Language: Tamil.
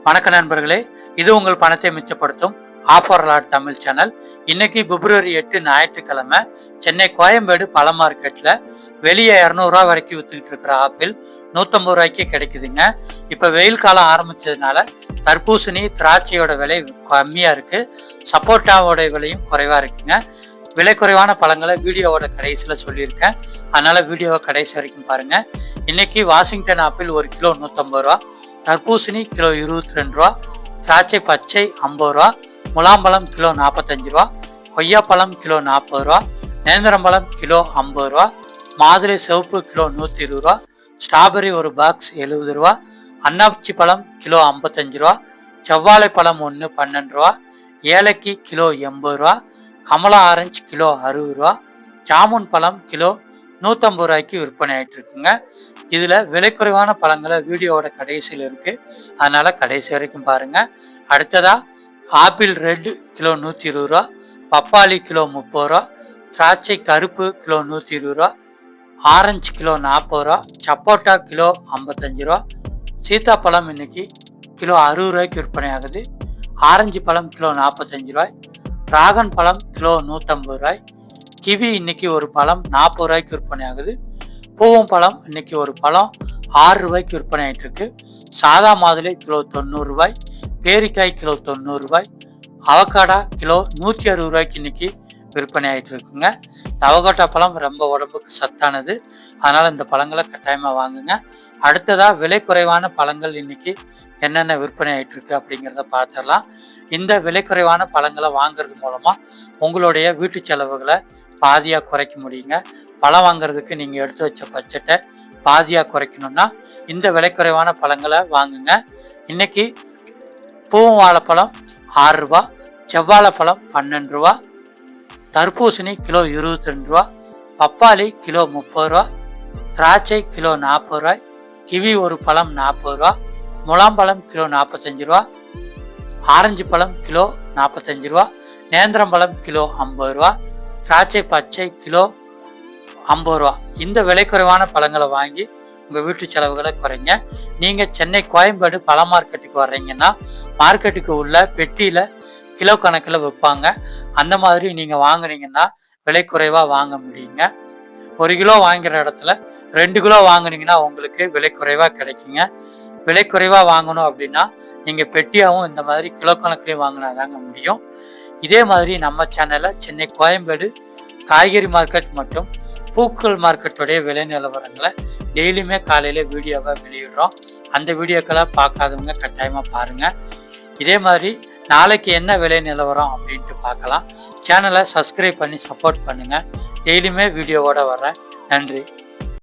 வணக்க நண்பர்களே, இது உங்கள் பணத்தை மிச்சப்படுத்தும் ஆஃபர் லாட் தமிழ் சேனல். இன்னைக்கு பிப்ரவரி 8 ஞாயிற்றுக்கிழமை சென்னை கோயம்பேடு பழ மார்க்கெட்டில் வெளியே 200 ரூபா வரைக்கும் வித்துக்கிட்டு இருக்கிற ஆப்பிள் 150 ரூபாய்க்கு கிடைக்குதுங்க. இப்போ வெயில் காலம் ஆரம்பிச்சதுனால தர்பூசணி திராட்சையோட விலை கம்மியாக இருக்குது, சப்போட்டாவோட விலையும் குறைவாக இருக்குங்க. விலை குறைவான பழங்களை வீடியோவோட கடைசியில் சொல்லியிருக்கேன், அதனால் வீடியோவை கடைசி வரைக்கும் பாருங்கள். இன்னைக்கு வாஷிங்டன் ஆப்பிள் 1 கிலோ 150 ரூபா, தர்பூசணி கிலோ 22 ரூபா, திராட்சை பச்சை 50 ரூபா, முலாம்பழம் கிலோ 45 ரூபா, கொய்யாப்பழம் கிலோ 40 ரூபா, நேந்திரம்பழம் கிலோ 50 ரூபா, மாதுளை சிவப்பு கிலோ 120 ரூபா, ஸ்ட்ராபெரி ஒரு பாக்ஸ் 70 ரூபா, அன்னாச்சி பழம் கிலோ 55 ரூபா, செவ்வாழை பழம் 1 12 ரூபா, ஏலக்கி கிலோ 80 ரூபா, கமலா ஆரஞ்சு கிலோ 60 ரூபா, ஜாமுன் பழம் கிலோ 150 ரூபாய்க்கு விற்பனை ஆகிட்டு இருக்குங்க. இதில் விலை குறைவான பழங்களை வீடியோவோட கடைசியில் இருக்குது, அதனால் கடைசி வரைக்கும் பாருங்கள். அடுத்ததாக ஆப்பிள் ரெட் கிலோ 120 ரூபா, பப்பாளி கிலோ 30 ரூபா, திராட்சை கருப்பு கிலோ 120 ரூபா, ஆரஞ்சு கிலோ 40 ரூபா, சப்போட்டா கிலோ 55 ரூபா, சீத்தாப்பழம் இன்னைக்கு கிலோ 60 ரூபாய்க்கு விற்பனை ஆகுது, ஆரஞ்சு பழம் கிலோ 45 ரூபாய், டிராகன் பழம் கிலோ 150 ரூபாய், கிவி இன்னைக்கு ஒரு பழம் 40 ரூபாய்க்கு விற்பனை ஆகுது, பூவம் பழம் இன்னைக்கு ஒரு பழம் 6 ரூபாய்க்கு விற்பனை ஆகிட்டு இருக்கு, சாதா மாதுளை கிலோ 90 ரூபாய், பேரிக்காய் கிலோ 90 ரூபாய், அவக்காடா கிலோ 160 ரூபாய்க்கு இன்னைக்கு விற்பனை ஆகிட்டு இருக்குங்க. அவகோட்டா பழம் ரொம்ப உடம்புக்கு சத்தானது, அதனால் இந்த பழங்களை கட்டாயமாக வாங்குங்க. அடுத்ததாக விலை குறைவான பழங்கள் இன்னைக்கு என்னென்ன விற்பனை ஆகிட்டு இருக்கு அப்படிங்கிறத பார்த்துடலாம். இந்த விலை குறைவான பழங்களை வாங்குறது மூலமாக உங்களுடைய வீட்டு செலவுகளை பாதியாக குறைக்க முடியுங்க. பழம் வாங்குறதுக்கு நீங்கள் எடுத்து வச்ச பட்ஜெட்டை பாதியாக குறைக்கணும்னா இந்த விலை குறைவான பழங்களை வாங்குங்க. இன்னைக்கு பூவம் வாழைப்பழம் 6 ரூபா, செவ்வாழைப்பழம் 12 ரூபா, தர்பூசணி கிலோ 22 ரூபா, பப்பாளி கிலோ 30 ரூபா, திராட்சை கிலோ 40 ரூபாய், கிவி ஒரு பழம் 40 ரூபா, முலாம்பழம் கிலோ 45 ரூபா, ஆரஞ்சு பழம் கிலோ 45 ரூபா, நேந்திரம்பழம் கிலோ 50 ரூபா, திராட்சை பச்சை கிலோ 50 ரூபா. இந்த விலை குறைவான பழங்களை வாங்கி உங்கள் வீட்டு செலவுகளை குறைங்க. நீங்கள் சென்னை கோயம்பேடு பழ மார்க்கெட்டுக்கு வர்றீங்கன்னா மார்க்கெட்டுக்கு உள்ள பெட்டியில் கிலோ கணக்கில் விற்பாங்க. அந்த மாதிரி நீங்கள் வாங்குனீங்கன்னா விலை குறைவாக வாங்க முடியுங்க. 1 கிலோ வாங்குகிற இடத்துல 2 கிலோ வாங்குனீங்கன்னா உங்களுக்கு விலை குறைவாக கிடைக்குங்க. விலை குறைவாக வாங்கணும் அப்படின்னா நீங்கள் பெட்டியாகவும் இந்த மாதிரி கிலோ கணக்குலையும் வாங்கினா தாங்க முடியும். இதே மாதிரி நம்ம சேனலில் சென்னை கோயம்பேடு காய்கறி மார்க்கெட் மற்றும் பூக்கள் மார்க்கெட்டுடைய விலை நிலவரங்களை டெய்லியுமே காலையில் வீடியோவாக வெளியிடுறோம். அந்த வீடியோக்களை பார்க்காதவங்க கட்டாயமாக பாருங்கள். இதே மாதிரி நாளைக்கு என்ன விலை நிலவரம் அப்படின்ட்டு பார்க்கலாம். சேனலை சப்ஸ்கிரைப் பண்ணி சப்போர்ட் பண்ணுங்கள். டெய்லியுமே வீடியோவோடு வர்றேன். நன்றி.